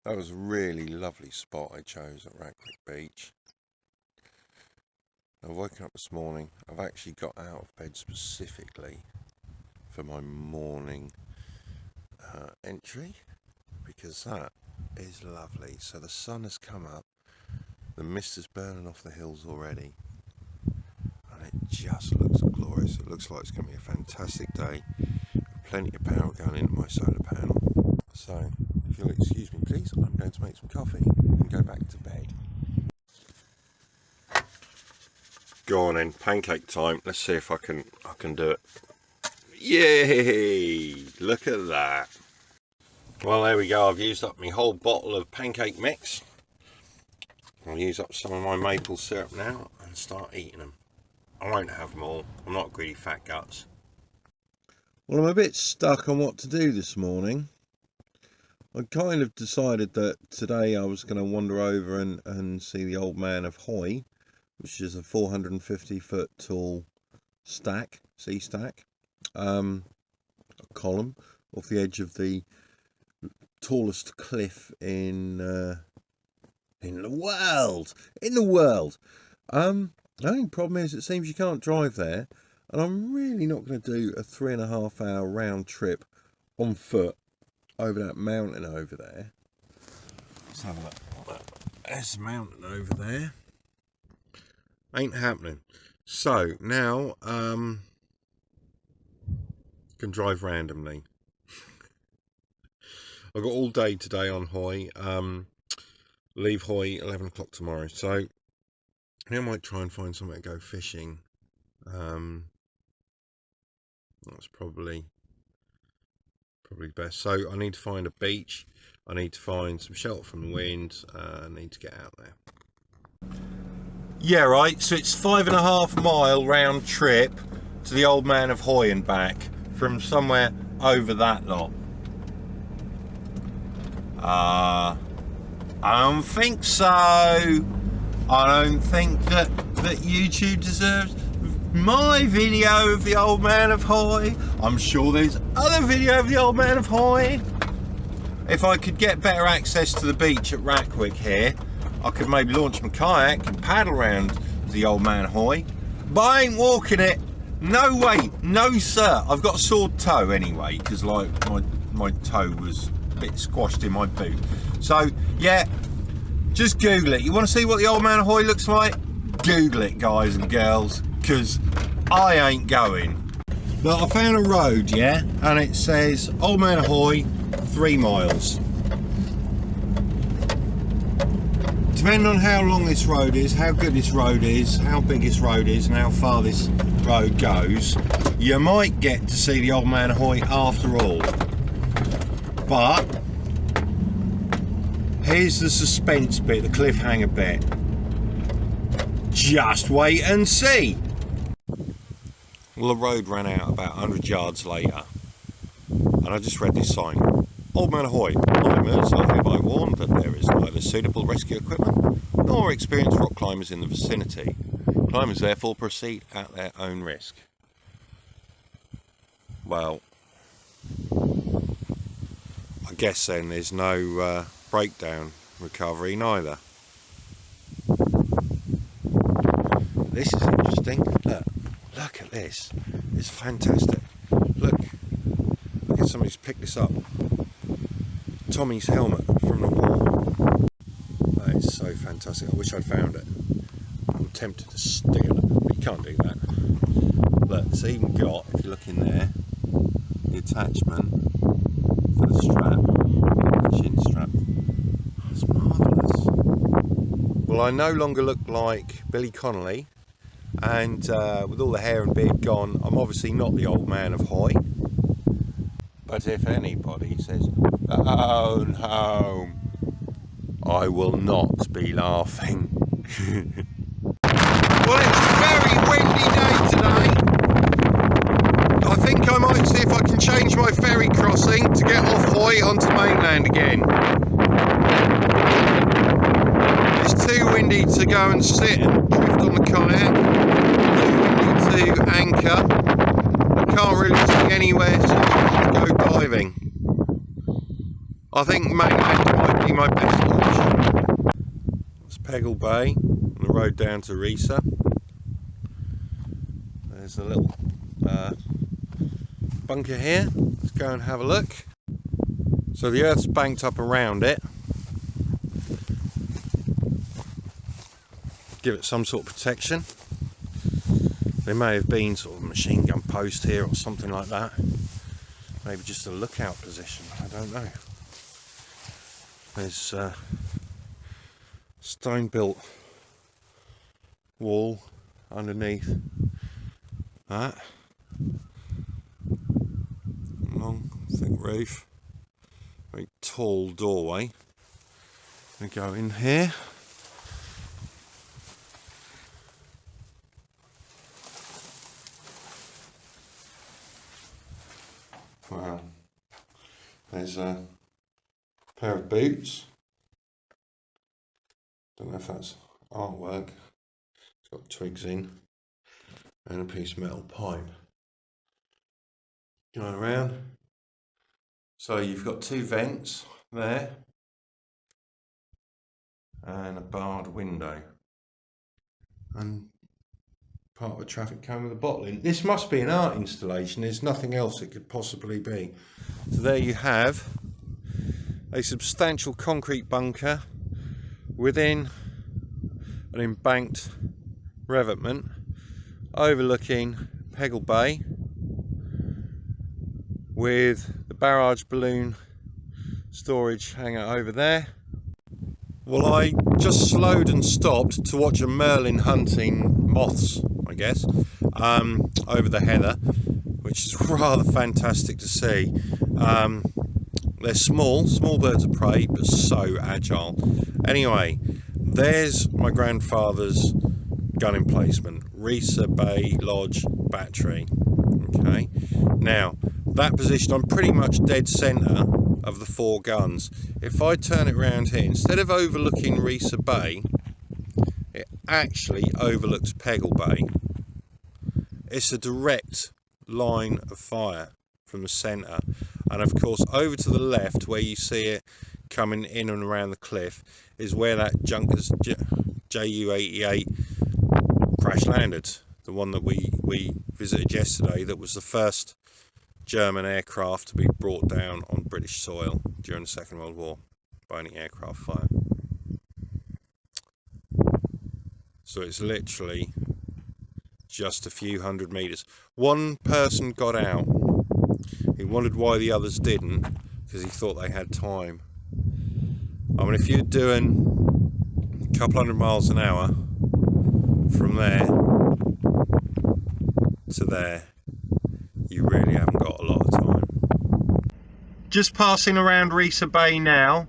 That was a really lovely spot I chose at Rackwick Beach. I've woken up this morning. I've actually got out of bed specifically for my morning entry, because that is lovely. So the sun has come up, the mist is burning off the hills already, and it just looks glorious. It looks like it's going to be a fantastic day. Plenty of power going into my solar panel. So if you'll excuse me please, I'm going to make some coffee and go back to bed. Go on then, pancake time. Let's see if I can do it. Yay! Look at that. Well, there we go. I've used up my whole bottle of pancake mix. I'll use up some of my maple syrup now and start eating them. I won't have them all. I'm not greedy fat guts. Well, I'm a bit stuck on what to do this morning. I kind of decided that today I was going to wander over and see the Old Man of Hoy, which is a 450 foot tall stack, sea stack, a column off the edge of the tallest cliff in the world. The only problem is it seems you can't drive there, and I'm really not going to do a 3.5 hour round trip on foot over that mountain over there. Let's have a look. There's the mountain over there. Ain't happening. So now can drive randomly. I've got all day today on Hoy. Leave Hoy 11 o'clock tomorrow, so I might try and find somewhere to go fishing. That's probably best. So I need to find a beach, I need to find some shelter from the wind, I need to get out there. Yeah, right, so it's 5.5 mile round trip to the Old Man of Hoy and back from somewhere over that lot. I don't think so. I don't think that YouTube deserves my video of the Old Man of Hoy. I'm sure there's other video of the Old Man of Hoy. If I could get better access to the beach at Rackwick here, I could maybe launch my kayak and paddle around the Old Man of Hoy. But I ain't walking it. No way, no sir. I've got a sore toe anyway, because like my toe was a bit squashed in my boot. So yeah, just Google it. You want to see what the Old Man of Hoy looks like? Google it, guys and girls, because I ain't going. Look, I found a road, yeah, and it says Old Man of Hoy 3 miles. Depending on how long this road is, how good this road is, how big this road is, and how far this road goes, you might get to see the Old Man of Hoy after all. But here's the suspense bit, the cliffhanger bit. Just wait and see. Well, the road ran out about 100 yards later, and I just read this sign. Old Man of Hoy, climbers are hereby warned that there is neither suitable rescue equipment nor experienced rock climbers in the vicinity. Climbers therefore proceed at their own risk. Well, I guess then there's no breakdown recovery neither. This is interesting. Look at this. It's fantastic. Look at somebody's picked this up. Tommy's helmet from the war. That is so fantastic. I wish I'd found it. I'm tempted to steal it, but you can't do that. Look, it's even got, if you look in there, the attachment for the strap, the chin strap. That's marvellous. Well, I no longer look like Billy Connolly, and with all the hair and beard gone, I'm obviously not the Old Man of Hoy. But if anybody says, "Oh no," I will not be laughing. Well, it's a very windy day today. I think I might see if I can change my ferry crossing to get off Hoy onto mainland again. It's too windy to go and sit and drift on the kayak. Too windy to anchor. I can't really see anywhere to go diving. I think mainland might be my best option. It's Peggle Bay, on the road down to Rysa. There's a little bunker here. Let's go and have a look. So the earth's banked up around it. Give it some sort of protection. There may have been sort of a machine gun post here or something like that. Maybe just a lookout position, I don't know. There's a stone built wall underneath that. Long, thick roof. Very tall doorway. We go in here. Wow, there's a pair of boots. Don't know if that's artwork. It's got twigs in and a piece of metal pipe. Going around. So you've got two vents there and a barred window and part of a traffic cone with a bottle in. This must be an art installation. There's nothing else it could possibly be. So there you have a substantial concrete bunker within an embanked revetment overlooking Peggle Bay with the barrage balloon storage hangar over there. Well, I just slowed and stopped to watch a merlin hunting moths, I guess, over the heather, which is rather fantastic to see. They're small birds of prey, but so agile. Anyway, there's my grandfather's gun emplacement, Rysa Bay Lodge Battery. Okay, now that position, I'm pretty much dead centre of the four guns. If I turn it around here, instead of overlooking Rysa Bay, it actually overlooks Peggle Bay. It's a direct line of fire from the centre, and of course over to the left where you see it coming in and around the cliff is where that Junkers Ju-88 crash landed, the one that we visited yesterday, that was the first German aircraft to be brought down on British soil during the Second World War by any aircraft fire. So it's literally just a few hundred metres. One person got out. He wondered why the others didn't, because he thought they had time. I mean, if you're doing a couple hundred miles an hour from there to there, you really haven't got a lot of time. Just passing around Rysa Bay now,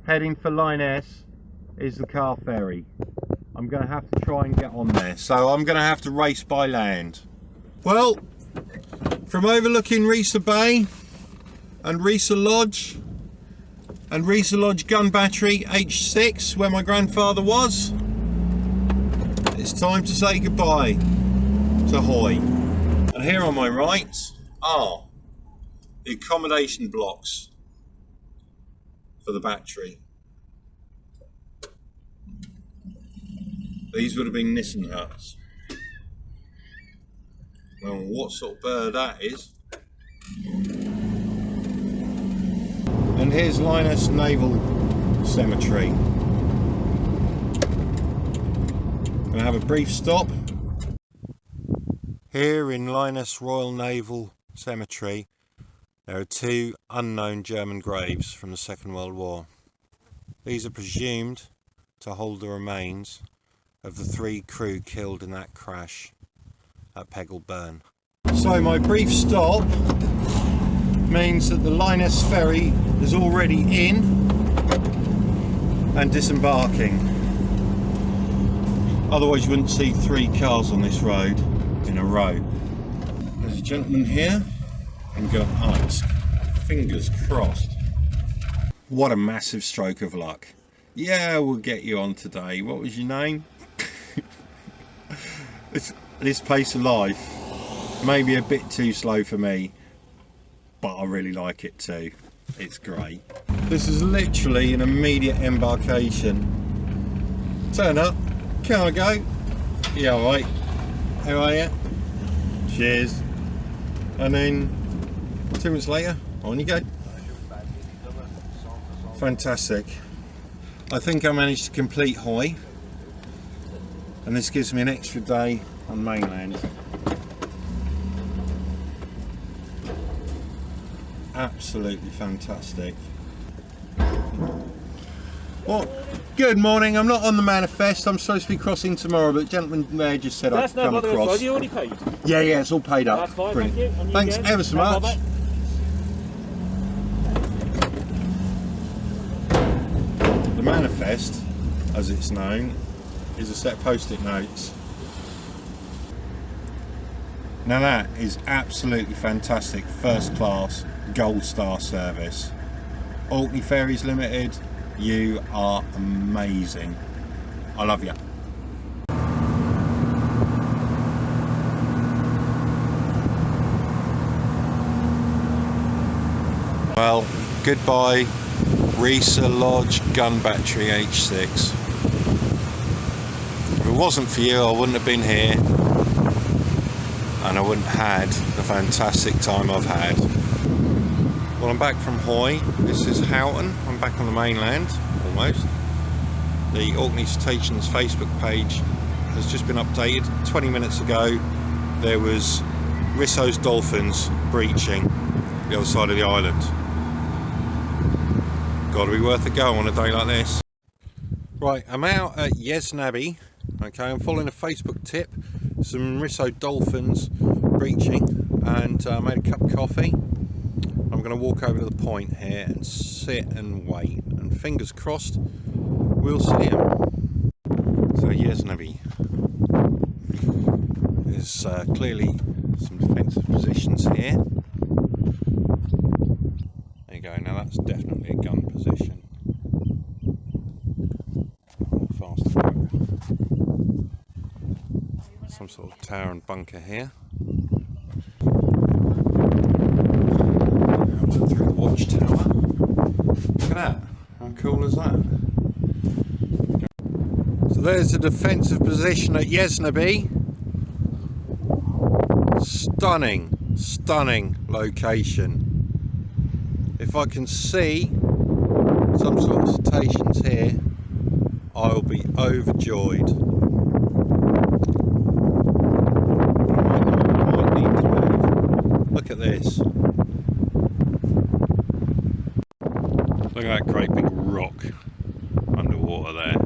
heading for Lyoness, is the car ferry. I'm going to have to try and get on there, so I'm going to have to race by land. Well, from overlooking Rysa Bay and Rysa Lodge and Rysa Lodge Gun Battery H6, where my grandfather was, it's time to say goodbye to Hoy. And here on my right are the accommodation blocks for the battery. These would have been Nissen huts. Well, what sort of bird that is. And here's Lyoness Naval Cemetery. Gonna have a brief stop. Here in Lyoness Royal Naval Cemetery, there are two unknown German graves from the Second World War. These are presumed to hold the remains of the 3 crew killed in that crash at Peggle Burn. So my brief stop means that the Lyoness ferry is already in and disembarking. Otherwise you wouldn't see 3 cars on this road in a row. There's a gentleman here and go, oh, it's fingers crossed. What a massive stroke of luck. Yeah, we'll get you on today. What was your name? This pace of life may be a bit too slow for me, but I really like it too. It's great. This is literally an immediate embarkation. Turn up, can I go? Yeah, alright. How are you? Cheers. And then 2 minutes later, on you go. Fantastic. I think I managed to complete Hoy, and this gives me an extra day on mainland. Absolutely fantastic. Well, good morning. I'm not on the manifest. I'm supposed to be crossing tomorrow, but the gentleman there just said I could come across. Have you already paid? Yeah, it's all paid up. That's fine, brilliant. thank you. Thanks ever so much. The manifest, as it's known, is a set of post-it notes. Now that is absolutely fantastic, first class, gold star service. Orkney Ferries Limited, you are amazing. I love you. Well, goodbye Rysa Lodge gun battery H6. If it wasn't for you, I wouldn't have been here, and I wouldn't have had the fantastic time I've had. Well, I'm back from Hoy. This is Houghton. I'm back on the mainland, almost. The Orkney Stations Facebook page has just been updated. 20 minutes ago, there was Risso's dolphins breaching the other side of the island. Got to be worth a go on a day like this. Right, I'm out at Yesnabi. Okay, I'm following a Facebook tip. Some Risso dolphins breaching, and I made a cup of coffee. I'm going to walk over to the point here and sit and wait, and fingers crossed we'll see him. So Yesnabi. There's clearly some defensive positions here. There you go, now that's definitely a gun position. Fast to go. Some sort of tower and bunker here. Out through the watchtower. Look at that. How cool is that? So there's the defensive position at Yesnabi. Stunning, stunning location. If I can see some sort of cetaceans here, I'll be overjoyed. Look at this. Look at that great big rock underwater there.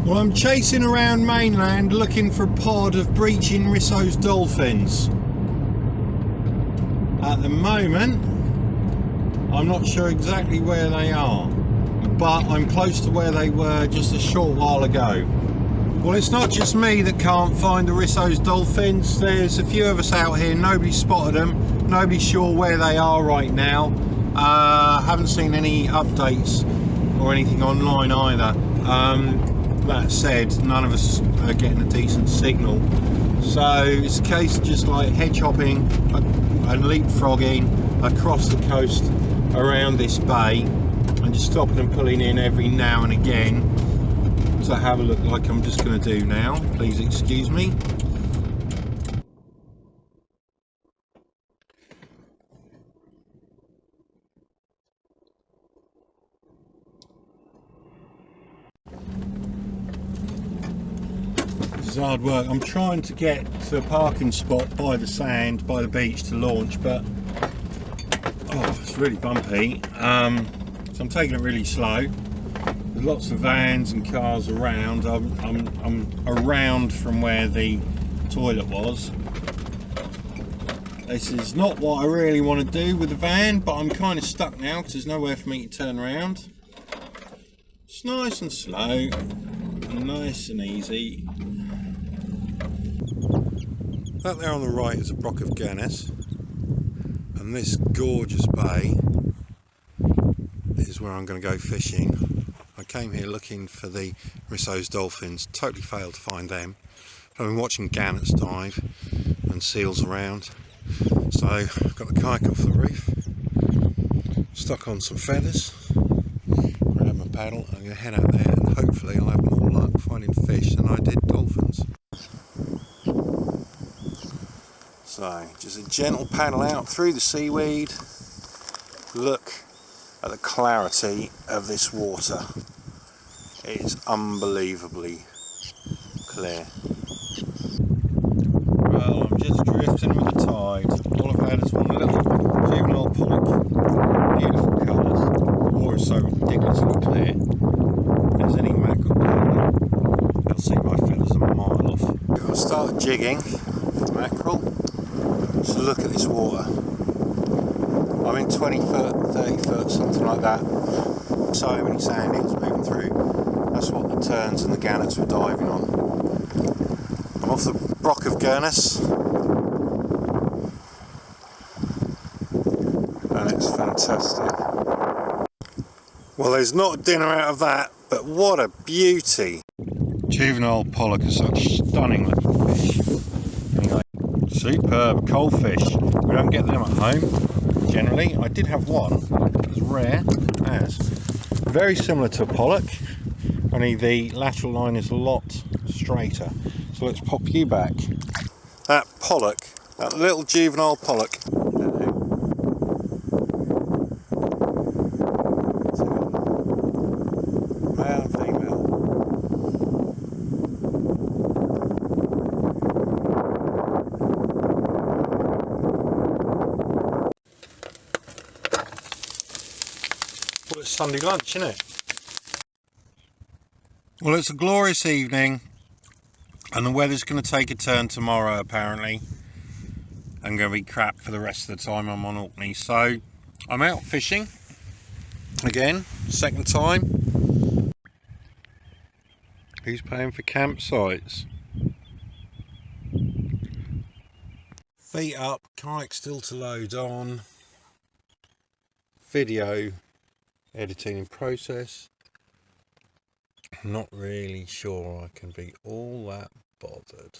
Well, I'm chasing around mainland looking for a pod of breaching Risso's dolphins. At the moment, I'm not sure exactly where they are, but I'm close to where they were just a short while ago. Well, it's not just me that can't find the Risso's dolphins. There's a few of us out here. Nobody's spotted them. Nobody's sure where they are right now. Haven't seen any updates or anything online either. That said, none of us are getting a decent signal. So it's a case of just like hedge hopping and leapfrogging across the coast around this bay, and just stopping and pulling in every now and again to have a look, like I'm just going to do now. Please excuse me. This is hard work. I'm trying to get to a parking spot by the sand, by the beach to launch, but it's really bumpy. So I'm taking it really slow. There's lots of vans and cars around. I'm around from where the toilet was. This is not what I really want to do with the van, but I'm kind of stuck now because there's nowhere for me to turn around. It's nice and slow and nice and easy. That there on the right is a Brock of Guinness, and this gorgeous bay is where I'm going to go fishing. I came here looking for the Risso's dolphins, totally failed to find them. I've been watching gannets dive and seals around. So I've got the kayak off the roof, stuck on some feathers, grab my paddle, I'm going to head out there and hopefully I'll have more luck finding fish than I did dolphins. So just a gentle paddle out through the seaweed. Look at the clarity of this water. It is unbelievably clear. Well, I'm just drifting with the tide. All I've had is one little juvenile pollock. Beautiful colours. The water is so ridiculously clear. If there's any mackerel there, they'll see my feathers a mile off. I'll start jigging mackerel. So look at this water. I'm in 20 foot, 30 foot, something like that. So many sandings moving through. That's what the terns and the gannets were diving on. I'm off the Brock of Gurness. And it's fantastic. Well, there's not a dinner out of that, but what a beauty. Juvenile pollock are such stunning looking fish. Anyway, superb cold fish. We don't get them at home generally. I did have one, it was rare as. Very similar to a pollock, only the lateral line is a lot straighter. So let's pop you back. That pollock, that little juvenile pollock. Male and female. Well, it's Sunday lunch, isn't it? Well, it's a glorious evening. And the weather's going to take a turn tomorrow, apparently. I'm going to be crap for the rest of the time I'm on Orkney. So, I'm out fishing. Again, second time. Who's paying for campsites? Feet up, kayak still to load on. Video editing in process. I'm not really sure I can be all that bothered.